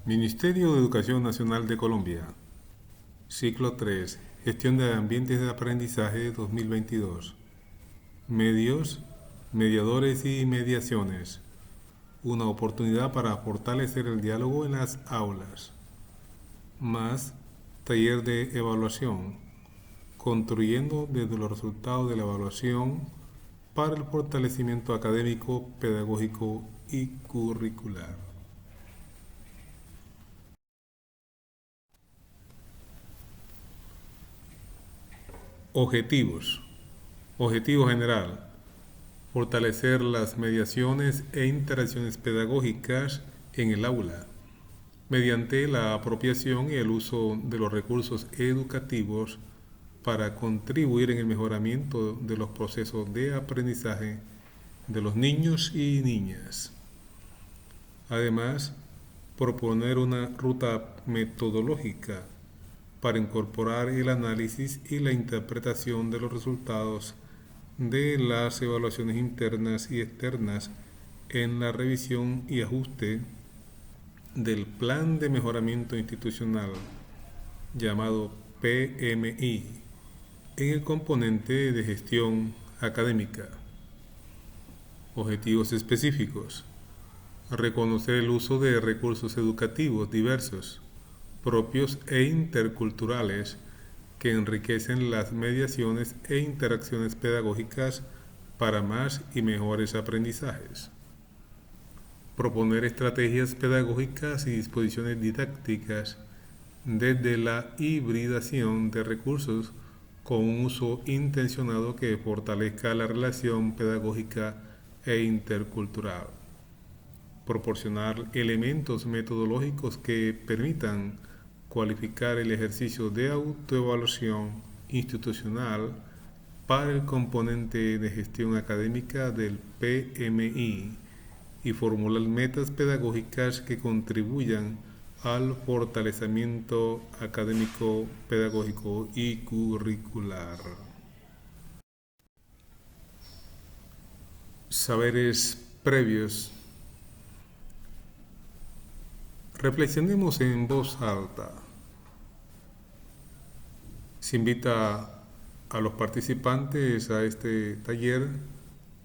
Ministerio de Educación Nacional de Colombia. Ciclo 3. Gestión de ambientes de aprendizaje 2022. Medios, mediadores y mediaciones. Una oportunidad para fortalecer el diálogo en las aulas. Más taller de evaluación. Construyendo desde los resultados de la evaluación para el fortalecimiento académico, pedagógico y curricular. Objetivos. Objetivo general. Fortalecer las mediaciones e interacciones pedagógicas en el aula, mediante la apropiación y el uso de los recursos educativos para contribuir en el mejoramiento de los procesos de aprendizaje de los niños y niñas. Además, proponer una ruta metodológica para incorporar el análisis y la interpretación de los resultados de las evaluaciones internas y externas en la revisión y ajuste del Plan de Mejoramiento Institucional, llamado PMI, en el componente de gestión académica. Objetivos específicos. Reconocer el uso de recursos educativos diversos, propios e interculturales, que enriquecen las mediaciones e interacciones pedagógicas para más y mejores aprendizajes. Proponer estrategias pedagógicas y disposiciones didácticas desde la hibridación de recursos con un uso intencionado que fortalezca la relación pedagógica e intercultural. Proporcionar elementos metodológicos que permitan cualificar el ejercicio de autoevaluación institucional para el componente de gestión académica del PMI y formular metas pedagógicas que contribuyan al fortalecimiento académico, pedagógico y curricular. Saberes previos. Reflexionemos en voz alta. Se invita a los participantes a este taller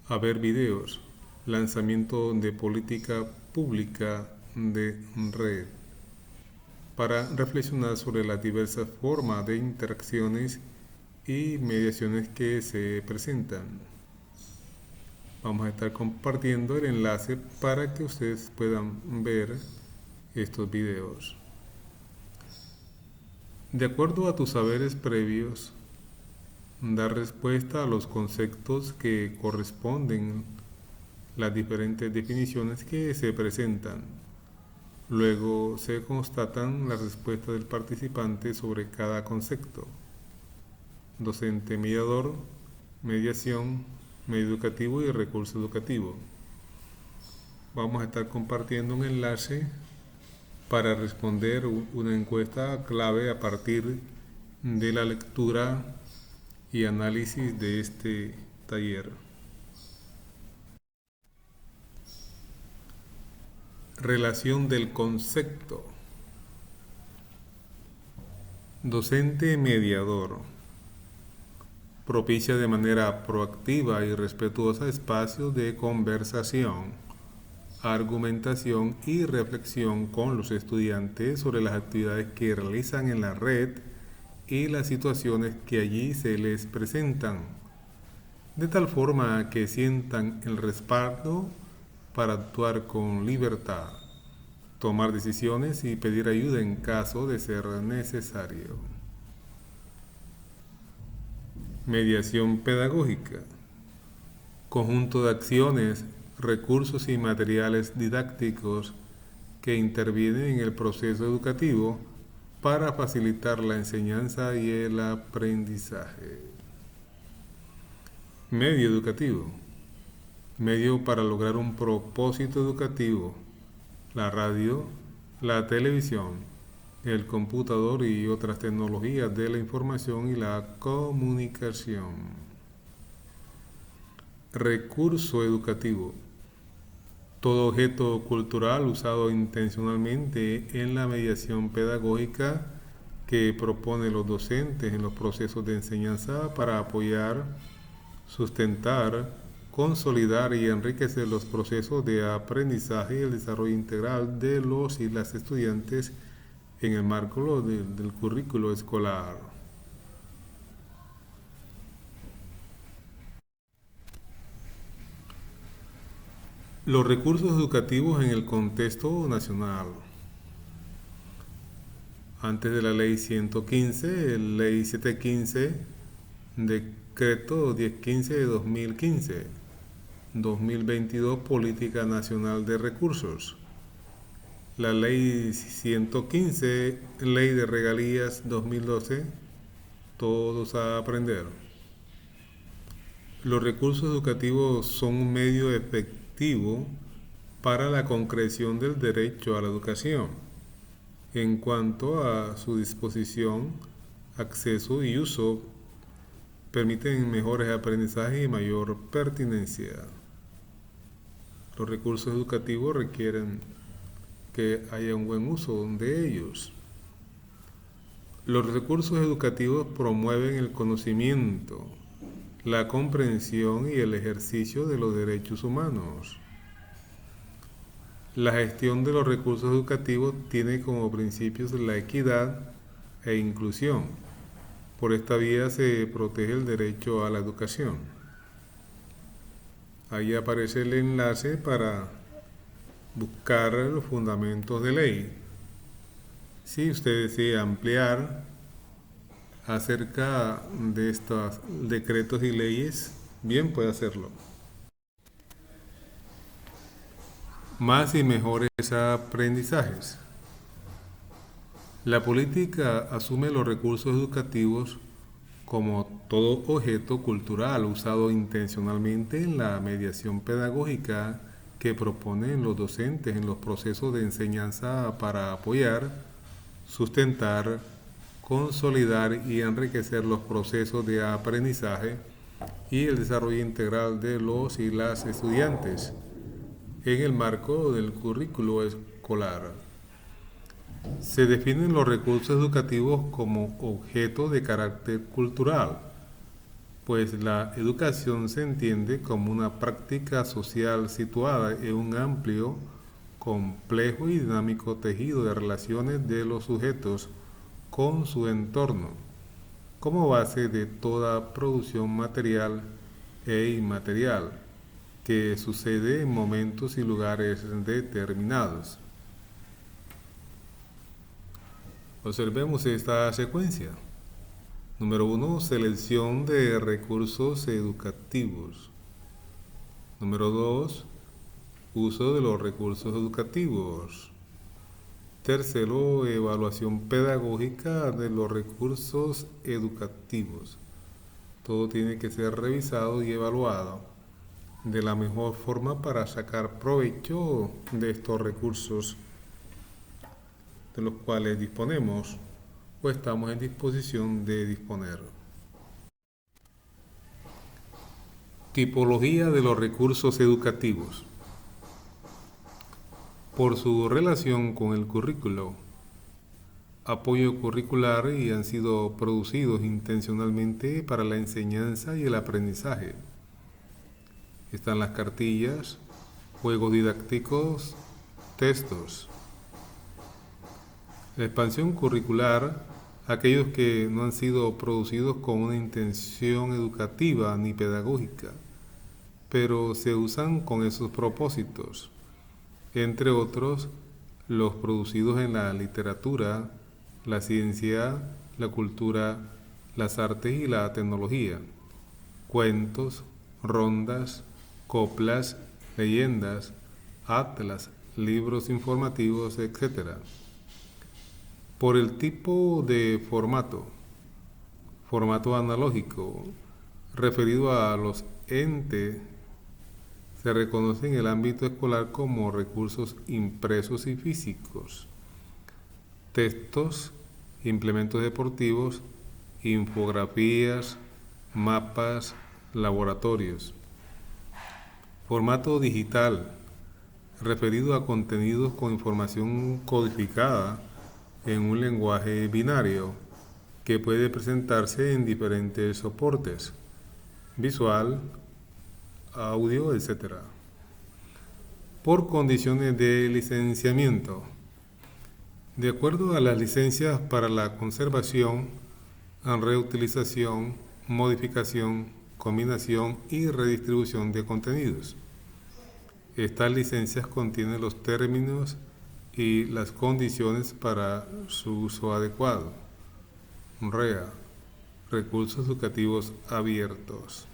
a ver videos, lanzamiento de política pública de red, para reflexionar sobre las diversas formas de interacciones y mediaciones que se presentan. Vamos a estar compartiendo el enlace para que ustedes puedan ver estos videos. De acuerdo a tus saberes previos, dar respuesta a los conceptos que corresponden las diferentes definiciones que se presentan. Luego se constatan las respuestas del participante sobre cada concepto. Docente mediador, mediación, medio educativo y recurso educativo. Vamos a estar compartiendo un enlace para responder una encuesta clave a partir de la lectura y análisis de este taller. Relación del concepto. Docente mediador. Propicia de manera proactiva y respetuosa espacios de conversación, argumentación y reflexión con los estudiantes sobre las actividades que realizan en la red y las situaciones que allí se les presentan, de tal forma que sientan el respaldo para actuar con libertad, tomar decisiones y pedir ayuda en caso de ser necesario. Mediación pedagógica. Conjunto de acciones, recursos y materiales didácticos que intervienen en el proceso educativo para facilitar la enseñanza y el aprendizaje. Medio educativo. Medio para lograr un propósito educativo. La radio, la televisión, el computador y otras tecnologías de la información y la comunicación. Recurso educativo. Todo objeto cultural usado intencionalmente en la mediación pedagógica que propone los docentes en los procesos de enseñanza para apoyar, sustentar, consolidar y enriquecer los procesos de aprendizaje y el desarrollo integral de los y las estudiantes en el marco del currículo escolar. Los recursos educativos en el contexto nacional. Antes de la ley 115, ley 715, decreto 1015 de 2015, 2022, Política Nacional de Recursos. La ley 115, ley de regalías 2012, todos a aprender. Los recursos educativos son un medio efectivo para la concreción del derecho a la educación, en cuanto a su disposición, acceso y uso, permiten mejores aprendizajes y mayor pertinencia. Los recursos educativos requieren que haya un buen uso de ellos. Los recursos educativos promueven el conocimiento, la comprensión y el ejercicio de los derechos humanos. La gestión de los recursos educativos tiene como principios la equidad e inclusión. Por esta vía se protege el derecho a la educación. Ahí aparece el enlace para buscar los fundamentos de ley. Si usted desea ampliar acerca de estos decretos y leyes, bien puede hacerlo. Más y mejores aprendizajes. La política asume los recursos educativos como todo objeto cultural usado intencionalmente en la mediación pedagógica que proponen los docentes en los procesos de enseñanza para apoyar, sustentar, consolidar y enriquecer los procesos de aprendizaje y el desarrollo integral de los y las estudiantes en el marco del currículo escolar. Se definen los recursos educativos como objetos de carácter cultural, pues la educación se entiende como una práctica social situada en un amplio, complejo y dinámico tejido de relaciones de los sujetos con su entorno, como base de toda producción material e inmaterial que sucede en momentos y lugares determinados. Observemos esta secuencia. Número 1, selección de recursos educativos. Número 2, uso de los recursos educativos. Tercero, evaluación pedagógica de los recursos educativos. Todo tiene que ser revisado y evaluado de la mejor forma para sacar provecho de estos recursos de los cuales disponemos o estamos en disposición de disponer. Tipología de los recursos educativos. Por su relación con el currículo, apoyo curricular y han sido producidos intencionalmente para la enseñanza y el aprendizaje. Están las cartillas, juegos didácticos, textos. La expansión curricular, aquellos que no han sido producidos con una intención educativa ni pedagógica, pero se usan con esos propósitos. Entre otros, los producidos en la literatura, la ciencia, la cultura, las artes y la tecnología, cuentos, rondas, coplas, leyendas, atlas, libros informativos, etc. Por el tipo de formato analógico, referido a los entes, se reconoce en el ámbito escolar como recursos impresos y físicos, textos, implementos deportivos, infografías, mapas, laboratorios. Formato digital, referido a contenidos con información codificada en un lenguaje binario que puede presentarse en diferentes soportes, visual, audio, etc. Por condiciones de licenciamiento. De acuerdo a las licencias para la conservación, reutilización, modificación, combinación y redistribución de contenidos. Estas licencias contienen los términos y las condiciones para su uso adecuado. REA, Recursos Educativos Abiertos.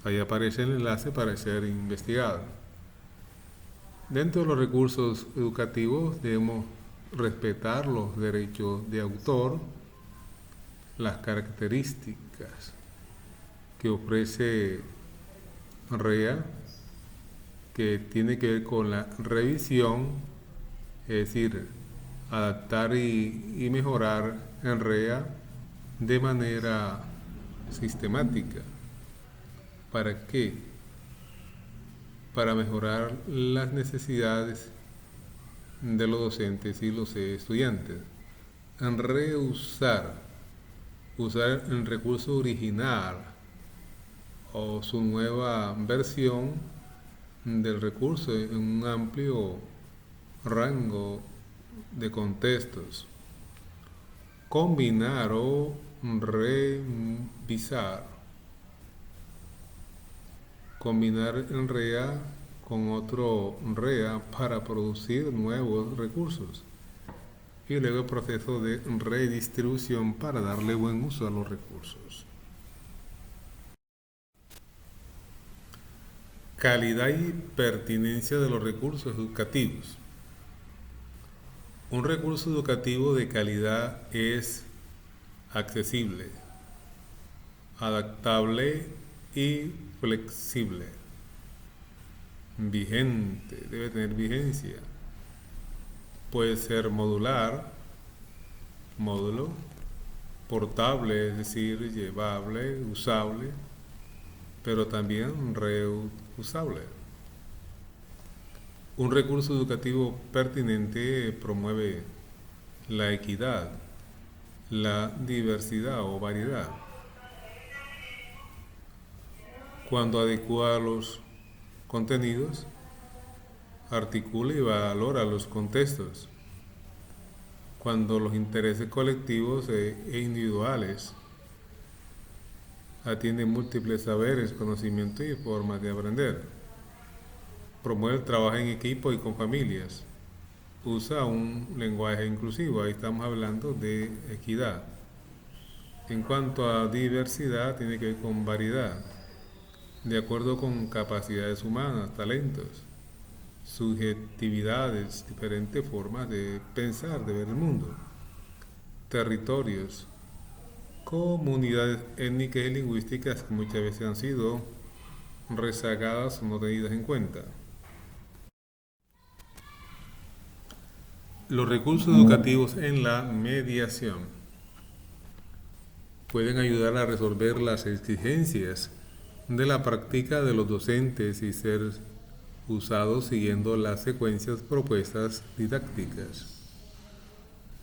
Ahí aparece el enlace para ser investigado. Dentro de los recursos educativos debemos respetar los derechos de autor, las características que ofrece REA, que tiene que ver con la revisión, es decir, adaptar y mejorar en REA de manera sistemática. ¿Para qué? Para mejorar las necesidades de los docentes y los estudiantes. En usar el recurso original o su nueva versión del recurso en un amplio rango de contextos. Combinar o revisar. Combinar en REA con otro REA para producir nuevos recursos. Y luego el proceso de redistribución para darle buen uso a los recursos. Calidad y pertinencia de los recursos educativos. Un recurso educativo de calidad es accesible, adaptable y flexible. Vigente, debe tener vigencia. Puede ser modular, módulo, portable, es decir, llevable, usable, pero también reusable. Un recurso educativo pertinente promueve la equidad, la diversidad o variedad. Cuando adecua los contenidos, articula y valora los contextos. Cuando los intereses colectivos e individuales atienden múltiples saberes, conocimientos y formas de aprender. Promueve el trabajo en equipo y con familias. Usa un lenguaje inclusivo, ahí estamos hablando de equidad. En cuanto a diversidad, tiene que ver con variedad, de acuerdo con capacidades humanas, talentos, subjetividades, diferentes formas de pensar, de ver el mundo, territorios, comunidades étnicas y lingüísticas que muchas veces han sido rezagadas o no tenidas en cuenta. Los recursos educativos en la mediación pueden ayudar a resolver las exigencias de la práctica de los docentes y ser usados siguiendo las secuencias propuestas didácticas.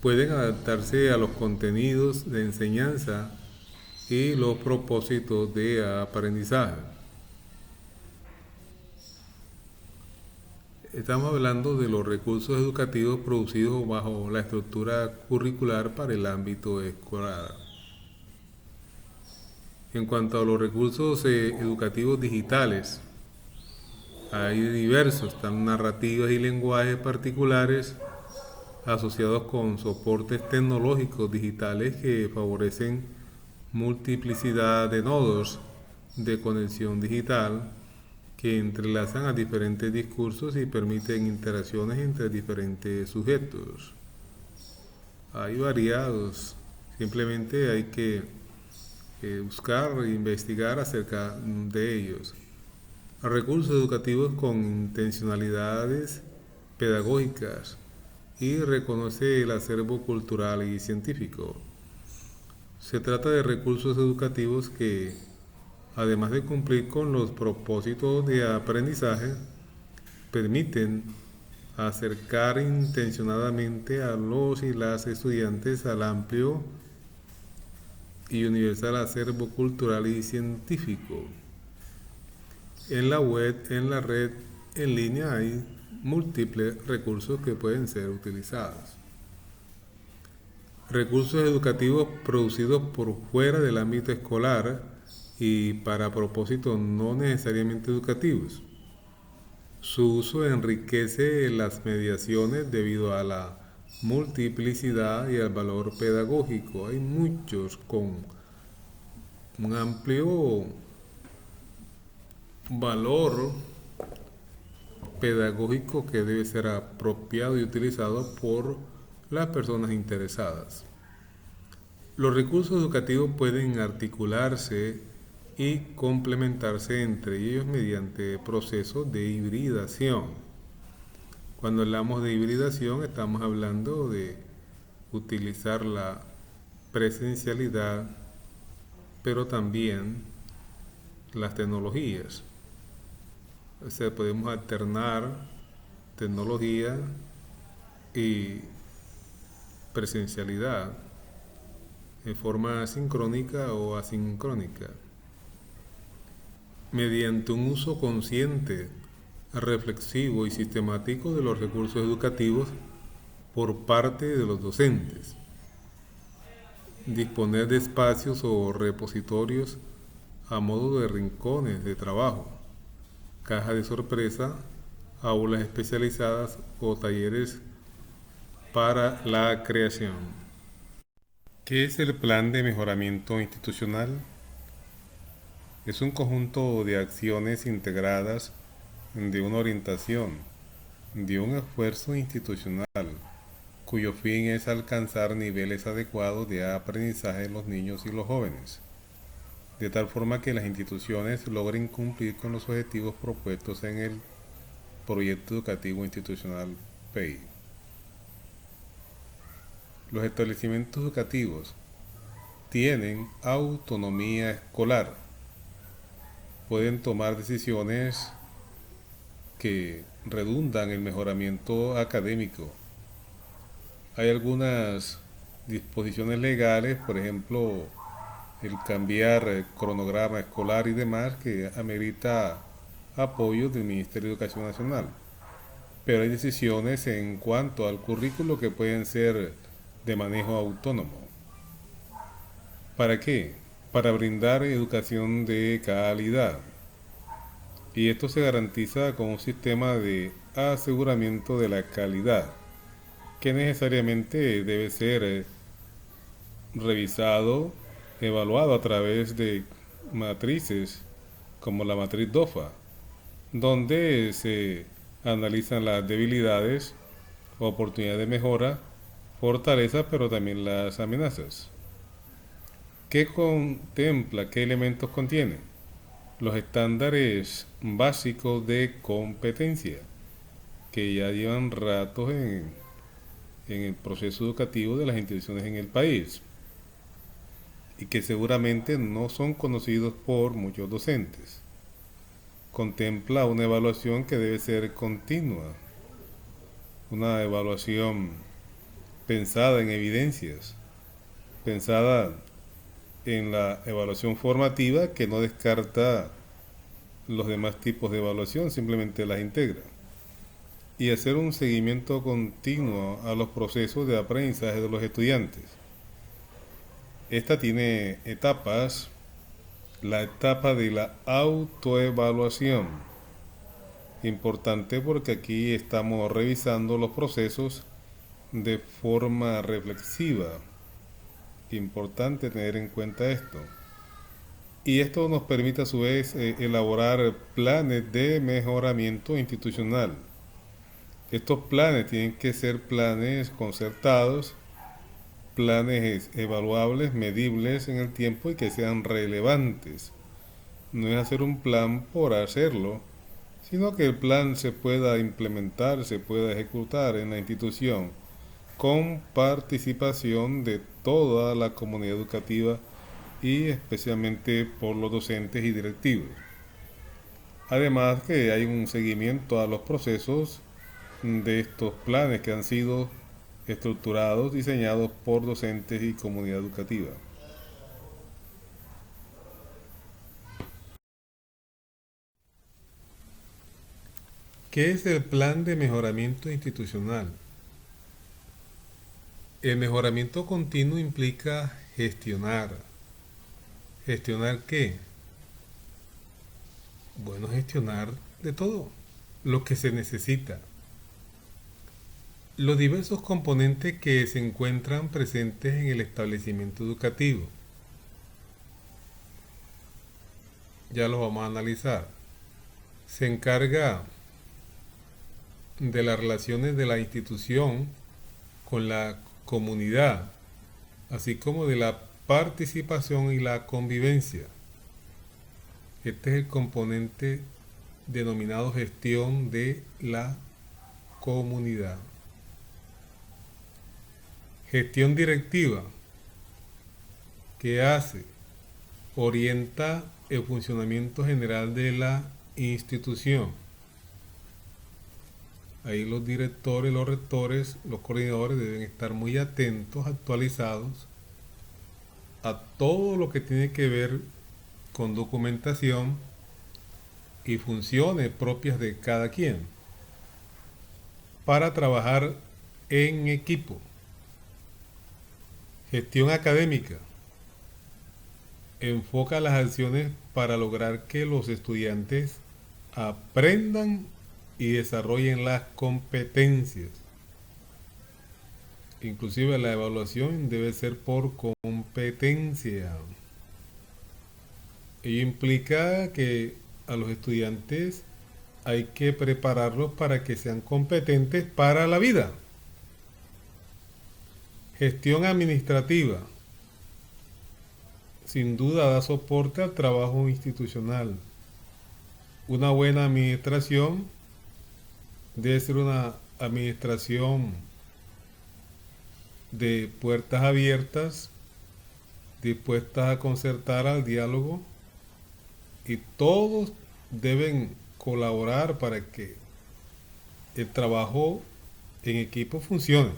Pueden adaptarse a los contenidos de enseñanza y los propósitos de aprendizaje. Estamos hablando de los recursos educativos producidos bajo la estructura curricular para el ámbito escolar. En cuanto a los recursos educativos digitales, hay diversos, están narrativas y lenguajes particulares asociados con soportes tecnológicos digitales que favorecen multiplicidad de nodos de conexión digital que entrelazan a diferentes discursos y permiten interacciones entre diferentes sujetos. Hay variados, simplemente hay que buscar e investigar acerca de ellos. Recursos educativos con intencionalidades pedagógicas y reconoce el acervo cultural y científico. Se trata de recursos educativos que, además de cumplir con los propósitos de aprendizaje, permiten acercar intencionadamente a los y las estudiantes al amplio y universal acervo cultural y científico. En la web, en la red, en línea hay múltiples recursos que pueden ser utilizados. Recursos educativos producidos por fuera del ámbito escolar y para propósitos no necesariamente educativos. Su uso enriquece las mediaciones debido a la multiplicidad y al valor pedagógico. Hay muchos con un amplio valor pedagógico que debe ser apropiado y utilizado por las personas interesadas. Los recursos educativos pueden articularse y complementarse entre ellos mediante procesos de hibridación. Cuando hablamos de hibridación estamos hablando de utilizar la presencialidad, pero también las tecnologías. O sea, podemos alternar tecnología y presencialidad en forma sincrónica o asincrónica. Mediante un uso consciente, reflexivo y sistemático de los recursos educativos por parte de los docentes. Disponer de espacios o repositorios a modo de rincones de trabajo, caja de sorpresa, aulas especializadas o talleres para la creación. ¿Qué es el plan de mejoramiento institucional? Es un conjunto de acciones integradas de una orientación, de un esfuerzo institucional, cuyo fin es alcanzar niveles adecuados de aprendizaje en los niños y los jóvenes, de tal forma que las instituciones logren cumplir con los objetivos propuestos en el Proyecto Educativo Institucional PEI. Los establecimientos educativos tienen autonomía escolar, pueden tomar decisiones que redundan en mejoramiento académico. Hay algunas disposiciones legales, por ejemplo, el cambiar el cronograma escolar y demás, que amerita apoyo del Ministerio de Educación Nacional. Pero hay decisiones en cuanto al currículo que pueden ser de manejo autónomo. ¿Para qué? Para brindar educación de calidad. Y esto se garantiza con un sistema de aseguramiento de la calidad, que necesariamente debe ser revisado, evaluado a través de matrices como la matriz DOFA, donde se analizan las debilidades, oportunidades de mejora, fortalezas, pero también las amenazas. ¿Qué contempla? ¿Qué elementos contiene? Los estándares básicos de competencia, que ya llevan ratos en el proceso educativo de las instituciones en el país y que seguramente no son conocidos por muchos docentes. Contempla una evaluación que debe ser continua, una evaluación pensada en evidencias, pensada en la evaluación formativa que no descarta los demás tipos de evaluación, simplemente las integra. Y hacer un seguimiento continuo a los procesos de aprendizaje de los estudiantes. Esta tiene etapas. La etapa de la autoevaluación, importante porque aquí estamos revisando los procesos de forma reflexiva. Importante tener en cuenta esto. Y esto nos permite a su vez elaborar planes de mejoramiento institucional. Estos planes tienen que ser planes concertados, planes evaluables, medibles en el tiempo y que sean relevantes. No es hacer un plan por hacerlo, sino que el plan se pueda implementar, se pueda ejecutar en la institución con participación de toda la comunidad educativa y especialmente por los docentes y directivos. Además que hay un seguimiento a los procesos de estos planes que han sido estructurados, diseñados por docentes y comunidad educativa. ¿Qué es el plan de mejoramiento institucional? El mejoramiento continuo implica gestionar. ¿Gestionar qué? Bueno, gestionar de todo lo que se necesita. Los diversos componentes que se encuentran presentes en el establecimiento educativo. Ya los vamos a analizar. Se encarga de las relaciones de la institución con la comunidad, así como de la participación y la convivencia. Este es el componente denominado gestión de la comunidad. Gestión directiva, ¿qué hace? Orienta el funcionamiento general de la institución. Ahí los directores, los rectores, los coordinadores deben estar muy atentos, actualizados a todo lo que tiene que ver con documentación y funciones propias de cada quien para trabajar en equipo. Gestión académica. Enfoca las acciones para lograr que los estudiantes aprendan y desarrollen las competencias. Inclusive la evaluación debe ser por competencia. Ello implica que a los estudiantes hay que prepararlos para que sean competentes para la vida. Gestión administrativa. Sin duda da soporte al trabajo institucional. Una buena administración debe ser una administración de puertas abiertas, dispuestas a concertar al diálogo, y todos deben colaborar para que el trabajo en equipo funcione.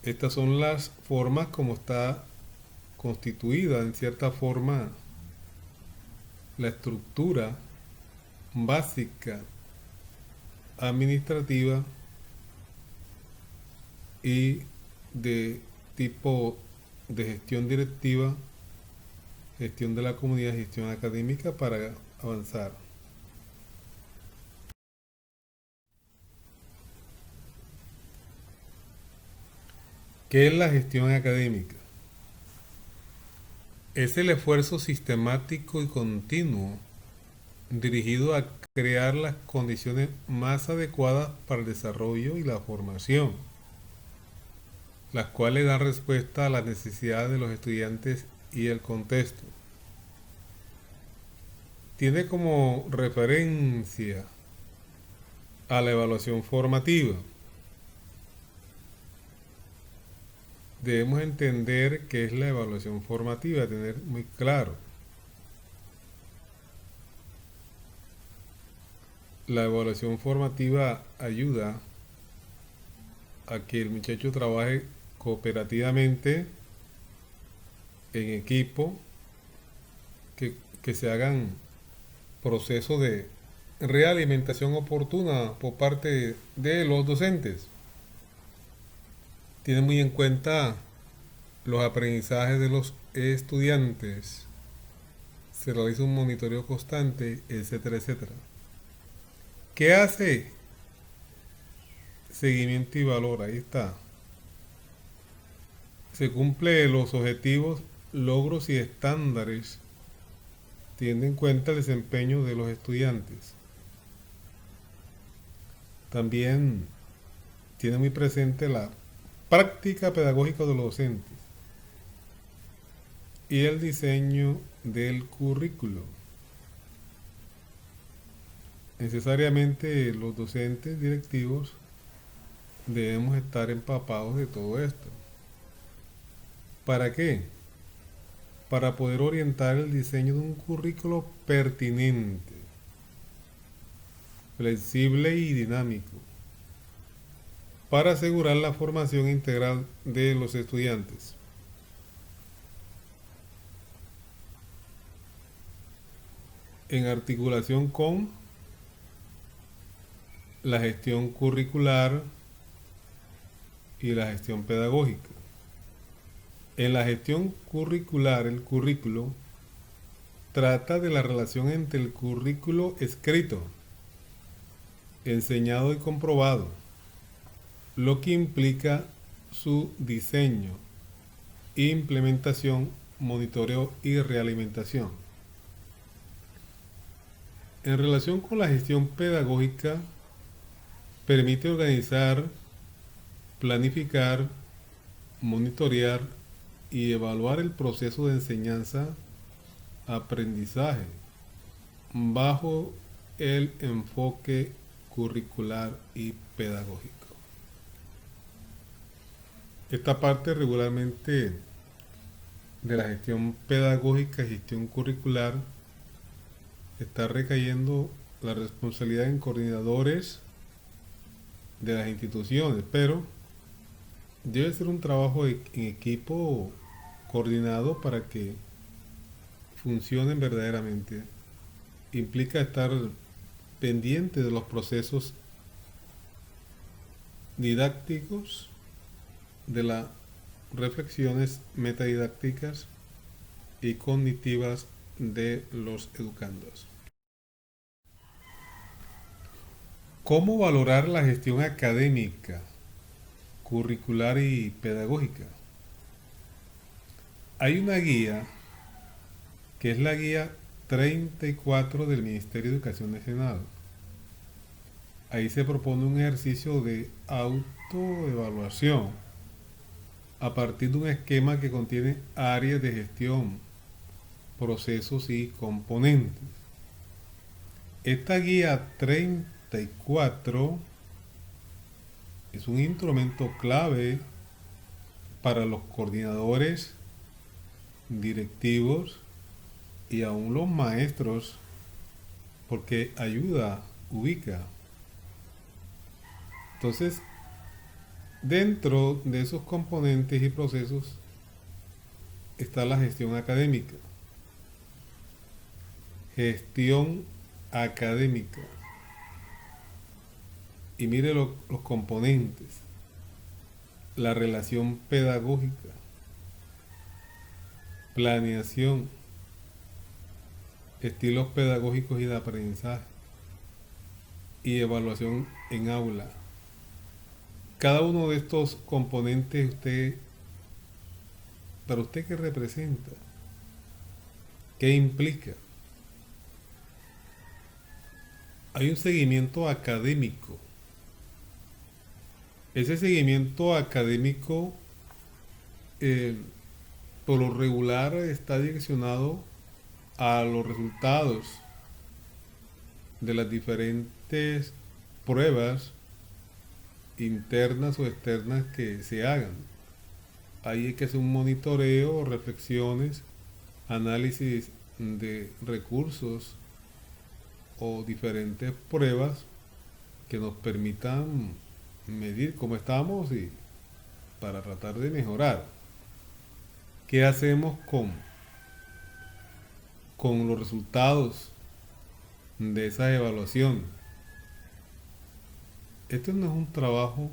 Estas son las formas como está constituida en cierta forma la estructura básica administrativa y de tipo de gestión directiva, gestión de la comunidad, gestión académica para avanzar. ¿Qué es la gestión académica? Es el esfuerzo sistemático y continuo dirigido a crear las condiciones más adecuadas para el desarrollo y la formación, las cuales dan respuesta a las necesidades de los estudiantes y el contexto. Tiene como referencia a la evaluación formativa. Debemos entender qué es la evaluación formativa, tener muy claro. La evaluación formativa ayuda a que el muchacho trabaje cooperativamente, en equipo, que se hagan procesos de realimentación oportuna por parte de los docentes. Tiene muy en cuenta los aprendizajes de los estudiantes. Se realiza un monitoreo constante, etcétera, etcétera. ¿Qué hace? Seguimiento y valor, ahí está. Se cumple los objetivos, logros y estándares, teniendo en cuenta el desempeño de los estudiantes. También tiene muy presente la práctica pedagógica de los docentes y el diseño del currículo. Necesariamente los docentes directivos debemos estar empapados de todo esto. ¿Para qué? para poder orientar el diseño de un currículo pertinente, flexible y dinámico, para asegurar la formación integral de los estudiantes. En articulación con la gestión curricular y la gestión pedagógica. En la gestión curricular, el currículo trata de la relación entre el currículo escrito, enseñado y comprobado, lo que implica su diseño, implementación, monitoreo y realimentación. En relación con la gestión pedagógica, permite organizar, planificar, monitorear y evaluar el proceso de enseñanza-aprendizaje bajo el enfoque curricular y pedagógico. Esta parte regularmente de la gestión pedagógica y gestión curricular está recayendo la responsabilidad en coordinadores de las instituciones, pero debe ser un trabajo en equipo coordinado para que funcionen verdaderamente. Implica estar pendiente de los procesos didácticos, de las reflexiones metadidácticas y cognitivas de los educandos. ¿Cómo valorar la gestión académica, curricular y pedagógica? Hay una guía que es la guía 34 del Ministerio de Educación Nacional. Ahí se propone un ejercicio de autoevaluación a partir de un esquema que contiene áreas de gestión, procesos y componentes. Esta guía 34 es un instrumento clave para los coordinadores, directivos y aún los maestros, porque ayuda, ubica. Entonces, dentro de esos componentes y procesos está la gestión académica. Gestión académica. Y mire los componentes. La relación pedagógica. Planeación. Estilos pedagógicos y de aprendizaje. Y evaluación en aula. Cada uno de estos componentes, para usted, ¿qué representa? ¿Qué implica? Hay un seguimiento académico. Ese seguimiento académico, por lo regular, está direccionado a los resultados de las diferentes pruebas internas o externas que se hagan. Ahí hay que hacer un monitoreo, reflexiones, análisis de recursos o diferentes pruebas que nos permitan medir cómo estamos y para tratar de mejorar. ¿Qué hacemos con los resultados de esa evaluación? Esto no es un trabajo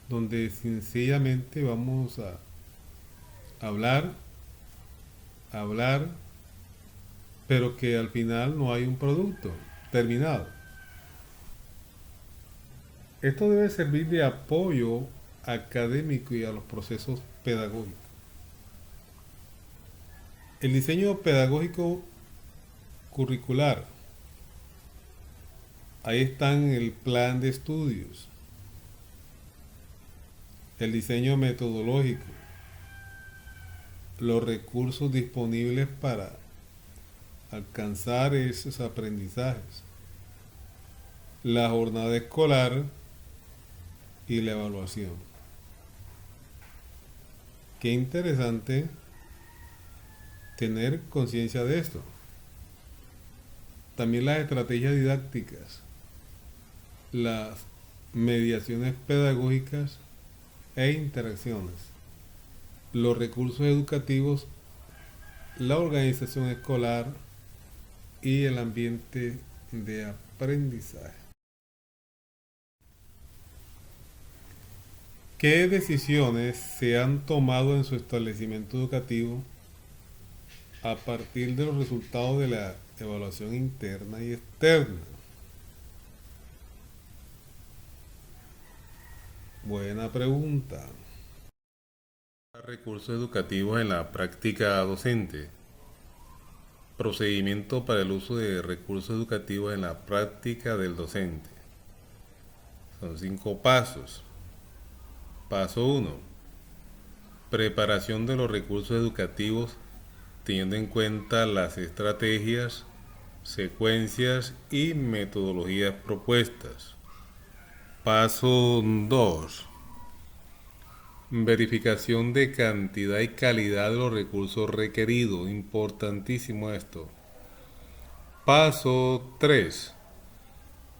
donde sencillamente vamos a hablar, pero que al final no hay un producto terminado. Esto debe servir de apoyo académico y a los procesos pedagógicos. El diseño pedagógico curricular. Ahí están el plan de estudios, el diseño metodológico, los recursos disponibles para alcanzar esos aprendizajes, la jornada escolar y la evaluación. Qué interesante tener conciencia de esto. También las estrategias didácticas, las mediaciones pedagógicas e interacciones, los recursos educativos, la organización escolar y el ambiente de aprendizaje. ¿Qué decisiones se han tomado en su establecimiento educativo a partir de los resultados de la evaluación interna y externa? Buena pregunta. Recursos educativos en la práctica docente. Procedimiento para el uso de recursos educativos en la práctica del docente. Son 5 pasos. Paso 1. Preparación de los recursos educativos teniendo en cuenta las estrategias, secuencias y metodologías propuestas. Paso 2. Verificación de cantidad y calidad de los recursos requeridos. Importantísimo esto. Paso 3.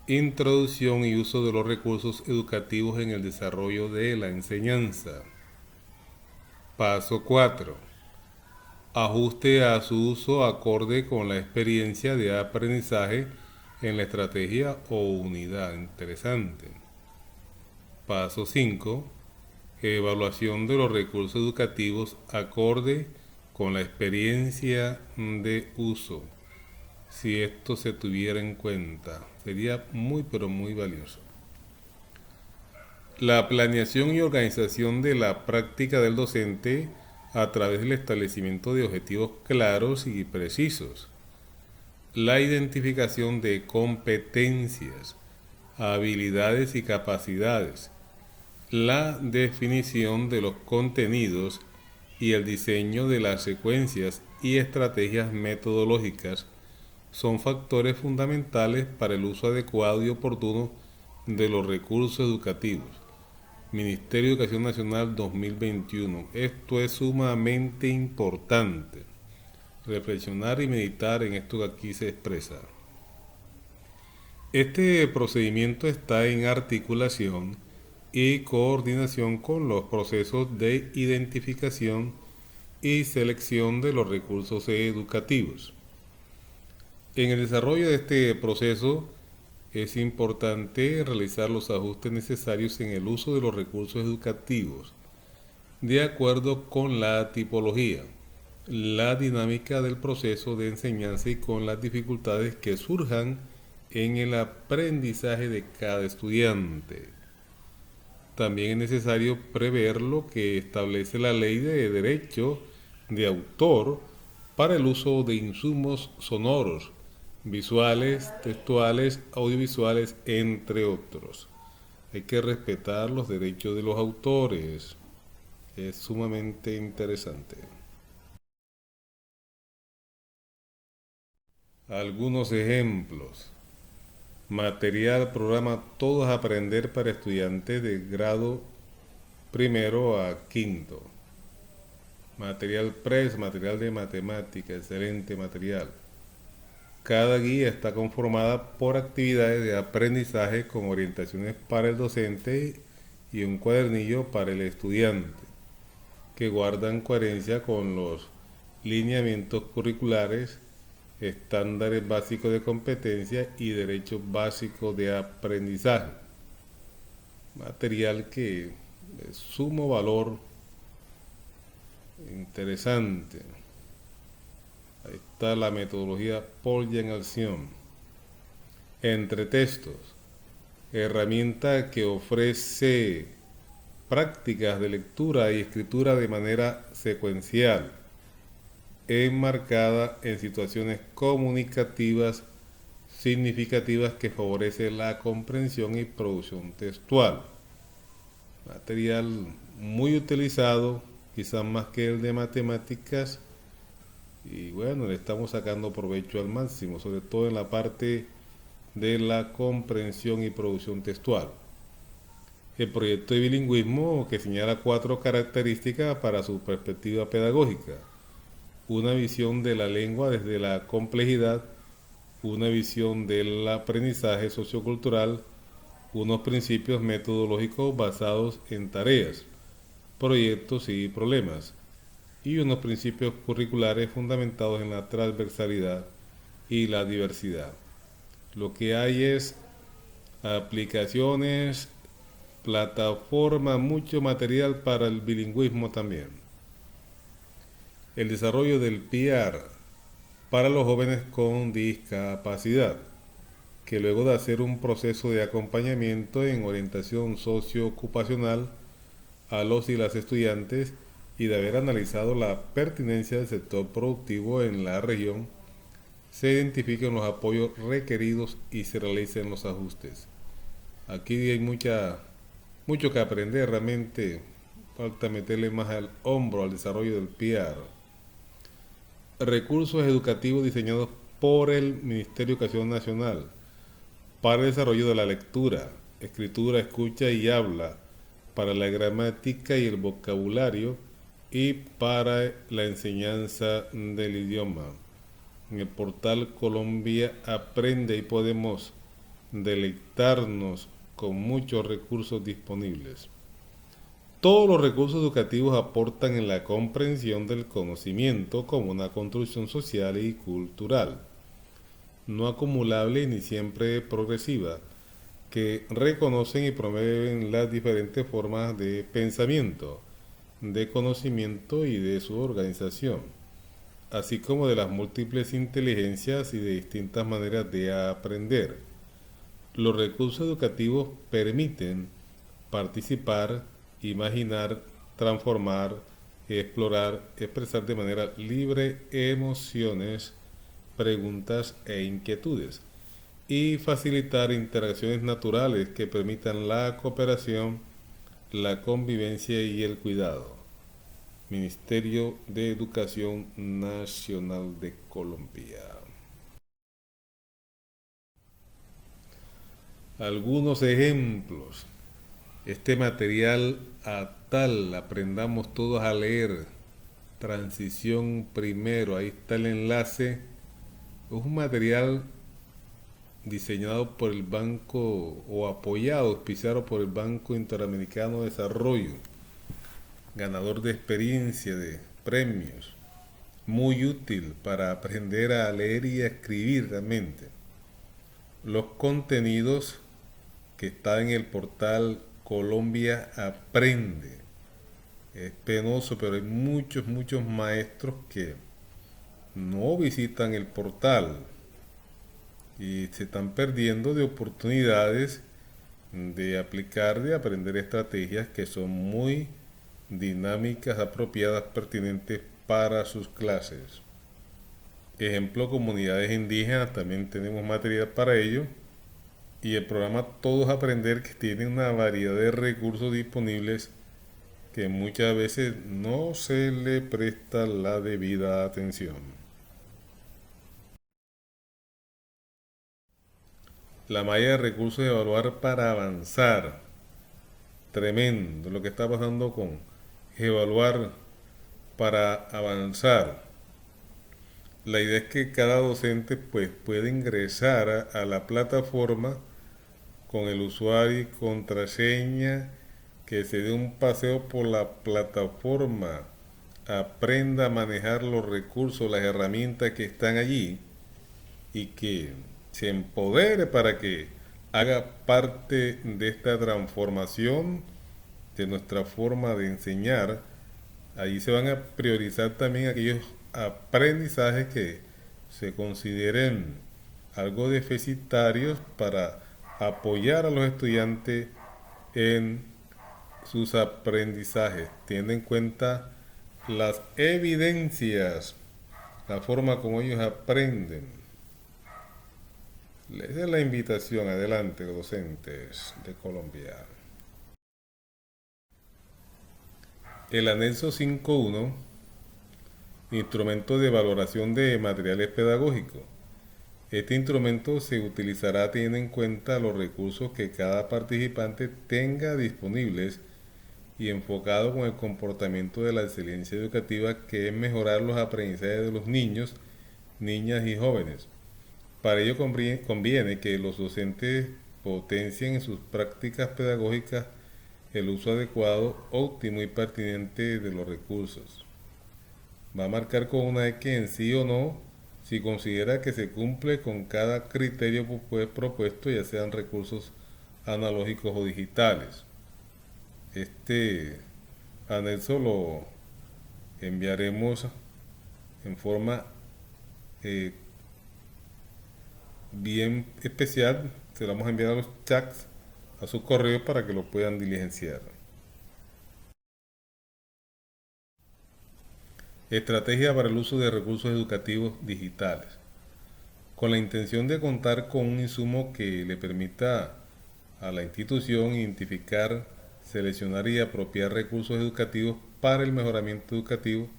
Introducción y uso de los recursos educativos en el desarrollo de la enseñanza. Paso 4. Ajuste a su uso acorde con la experiencia de aprendizaje en la estrategia o unidad. Interesante. Paso 5. Evaluación de los recursos educativos acorde con la experiencia de uso. Si esto se tuviera en cuenta, sería muy pero muy valioso. La planeación y organización de la práctica del docente a través del establecimiento de objetivos claros y precisos. La identificación de competencias, habilidades y capacidades. La definición de los contenidos y el diseño de las secuencias y estrategias metodológicas son factores fundamentales para el uso adecuado y oportuno de los recursos educativos. Ministerio de Educación Nacional 2021. Esto es sumamente importante. Reflexionar y meditar en esto que aquí se expresa. Este procedimiento está en articulación y coordinación con los procesos de identificación y selección de los recursos educativos. En el desarrollo de este proceso es importante realizar los ajustes necesarios en el uso de los recursos educativos, de acuerdo con la tipología, la dinámica del proceso de enseñanza y con las dificultades que surjan en el aprendizaje de cada estudiante. También es necesario prever lo que establece la Ley de Derecho de Autor para el uso de insumos sonoros, visuales, textuales, audiovisuales, entre otros. Hay que respetar los derechos de los autores. Es sumamente interesante. Algunos ejemplos. Material, programa Todos a Aprender para estudiantes de grado primero a quinto. Material PRES, material de matemática, excelente material. Cada guía está conformada por actividades de aprendizaje con orientaciones para el docente y un cuadernillo para el estudiante, que guardan coherencia con los lineamientos curriculares, estándares básicos de competencia y derechos básicos de aprendizaje. Material que de sumo valor, interesante. Ahí está la metodología Polya en acción. Entre textos, herramienta que ofrece prácticas de lectura y escritura de manera secuencial, enmarcada en situaciones comunicativas significativas que favorece la comprensión y producción textual. Material muy utilizado, quizás más que el de matemáticas, y bueno, le estamos sacando provecho al máximo, sobre todo en la parte de la comprensión y producción textual. El proyecto de bilingüismo que señala 4 características para su perspectiva pedagógica. una visión de la lengua desde la complejidad, una visión del aprendizaje sociocultural, unos principios metodológicos basados en tareas, proyectos y problemas, y unos principios curriculares fundamentados en la transversalidad y la diversidad. Lo que hay es aplicaciones, plataforma, mucho material para el bilingüismo también. El desarrollo del PR para los jóvenes con discapacidad, que luego de hacer un proceso de acompañamiento en orientación socioocupacional a los y las estudiantes y de haber analizado la pertinencia del sector productivo en la región, se identifiquen los apoyos requeridos y se realicen los ajustes. Aquí hay mucho que aprender, realmente falta meterle más al hombro al desarrollo del PR. Recursos educativos diseñados por el Ministerio de Educación Nacional para el desarrollo de la lectura, escritura, escucha y habla, para la gramática y el vocabulario y para la enseñanza del idioma. En el portal Colombia Aprende y podemos deleitarnos con muchos recursos disponibles. Todos los recursos educativos aportan en la comprensión del conocimiento como una construcción social y cultural, no acumulable ni siempre progresiva, que reconocen y promueven las diferentes formas de pensamiento, de conocimiento y de su organización, así como de las múltiples inteligencias y de distintas maneras de aprender. Los recursos educativos permiten participar, imaginar, transformar, explorar, expresar de manera libre emociones, preguntas e inquietudes y facilitar interacciones naturales que permitan la cooperación, la convivencia y el cuidado. Ministerio de Educación Nacional de Colombia. Algunos ejemplos. Este material a tal, aprendamos todos a leer. Transición primero, ahí está el enlace. Es un material diseñado por el Banco o apoyado, auspiciado por el Banco Interamericano de Desarrollo, ganador de experiencia, de premios, muy útil para aprender a leer y a escribir realmente. Los contenidos que están en el portal Colombia Aprende. Es penoso, pero hay muchos maestros que no visitan el portal y se están perdiendo de oportunidades de aplicar, de aprender estrategias que son muy dinámicas, apropiadas, pertinentes para sus clases. Ejemplo, comunidades indígenas, también tenemos material para ello. Y el programa Todos Aprender, que tiene una variedad de recursos disponibles que muchas veces no se le presta la debida atención. La malla de recursos de evaluar para avanzar. Tremendo lo que está pasando con evaluar para avanzar. La idea es que cada docente pues puede ingresar a la plataforma con el usuario y contraseña, que se dé un paseo por la plataforma, aprenda a manejar los recursos, las herramientas que están allí y que se empodere para que haga parte de esta transformación de nuestra forma de enseñar. Allí se van a priorizar también aquellos aprendizajes que se consideren algo deficitarios para apoyar a los estudiantes en sus aprendizajes, teniendo en cuenta las evidencias, la forma como ellos aprenden. Les doy la invitación, adelante, docentes de Colombia. El anexo 5.1, instrumento de valoración de materiales pedagógicos. Este instrumento se utilizará teniendo en cuenta los recursos que cada participante tenga disponibles y enfocado con el comportamiento de la excelencia educativa, que es mejorar los aprendizajes de los niños, niñas y jóvenes. Para ello conviene que los docentes potencien en sus prácticas pedagógicas el uso adecuado, óptimo y pertinente de los recursos. Va a marcar con una X en sí o no si considera que se cumple con cada criterio propuesto, ya sean recursos analógicos o digitales. Este anexo lo enviaremos en forma eh, bien especial. Se lo vamos a enviar a los chats, a sus correos, para que lo puedan diligenciar. Estrategia para el uso de recursos educativos digitales. Con la intención de contar con un insumo que le permita a la institución identificar, seleccionar y apropiar recursos educativos para el mejoramiento educativo,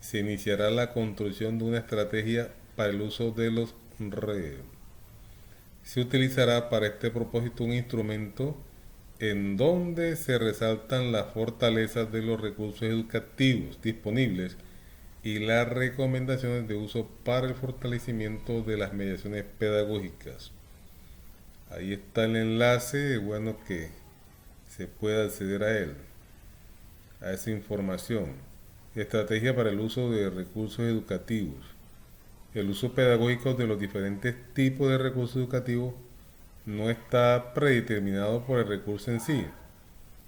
se iniciará la construcción de una estrategia para el uso de los RED. Se utilizará para este propósito un instrumento en donde se resaltan las fortalezas de los recursos educativos disponibles y las recomendaciones de uso para el fortalecimiento de las mediaciones pedagógicas. Ahí está el enlace, bueno que se pueda acceder a él, a esa información. Estrategia para el uso de recursos educativos. El uso pedagógico de los diferentes tipos de recursos educativos no está predeterminado por el recurso en sí,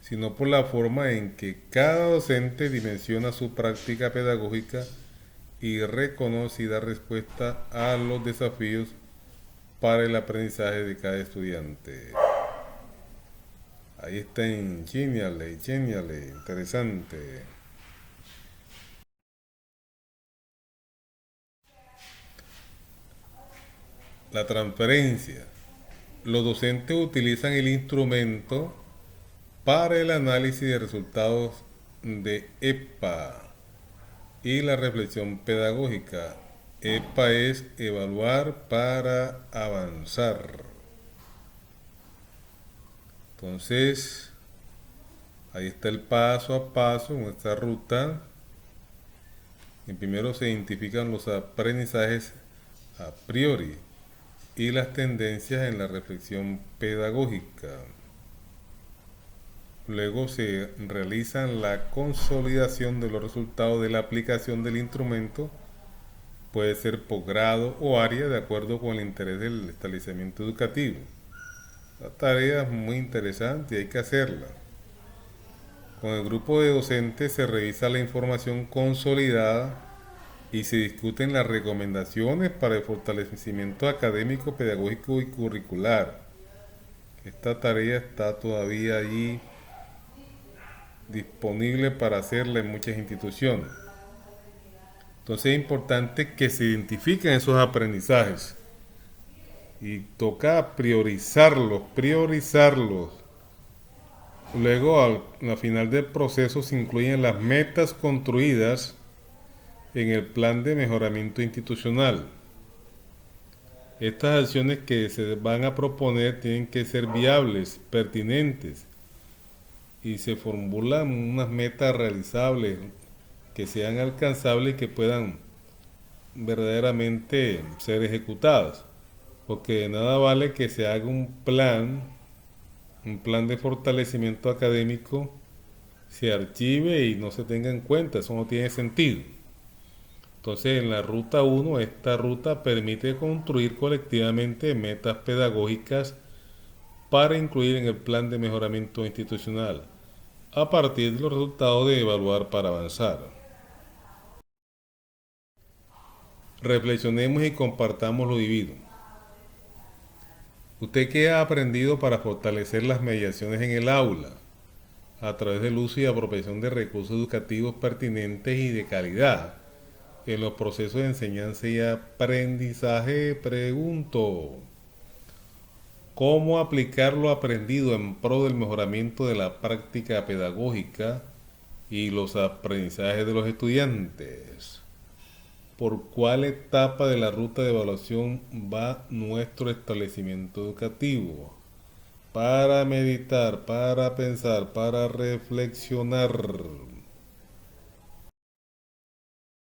sino por la forma en que cada docente dimensiona su práctica pedagógica y reconoce y da respuesta a los desafíos para el aprendizaje de cada estudiante. Ahí está en Genially, interesante. La transferencia. Los docentes utilizan el instrumento para el análisis de resultados de EPA y la reflexión pedagógica. EPA es evaluar para avanzar. Entonces, ahí está el paso a paso en esta ruta. En primero se identifican los aprendizajes a priori y las tendencias en la reflexión pedagógica. Luego se realiza la consolidación de los resultados de la aplicación del instrumento. Puede ser posgrado o área de acuerdo con el interés del establecimiento educativo. La tarea es muy interesante y hay que hacerla. Con el grupo de docentes se revisa la información consolidada y se discuten las recomendaciones para el fortalecimiento académico, pedagógico y curricular. Esta tarea está todavía allí disponible para hacerla en muchas instituciones. Entonces es importante que se identifiquen esos aprendizajes y toca priorizarlos. Luego, al final del proceso, se incluyen las metas construidas en el plan de mejoramiento institucional. Estas acciones que se van a proponer tienen que ser viables, pertinentes, y se formulan unas metas realizables que sean alcanzables y que puedan verdaderamente ser ejecutadas. Porque de nada vale que se haga un plan de fortalecimiento académico, se archive y no se tenga en cuenta. Eso no tiene sentido. Entonces, en la ruta 1, esta ruta permite construir colectivamente metas pedagógicas para incluir en el plan de mejoramiento institucional, a partir de los resultados de evaluar para avanzar. Reflexionemos y compartamos lo vivido. ¿Usted qué ha aprendido para fortalecer las mediaciones en el aula a través del uso y apropiación de recursos educativos pertinentes y de calidad en los procesos de enseñanza y aprendizaje? Pregunto, ¿cómo aplicar lo aprendido en pro del mejoramiento de la práctica pedagógica y los aprendizajes de los estudiantes? ¿Por cuál etapa de la ruta de evaluación va nuestro establecimiento educativo? para meditar, para pensar, para reflexionar.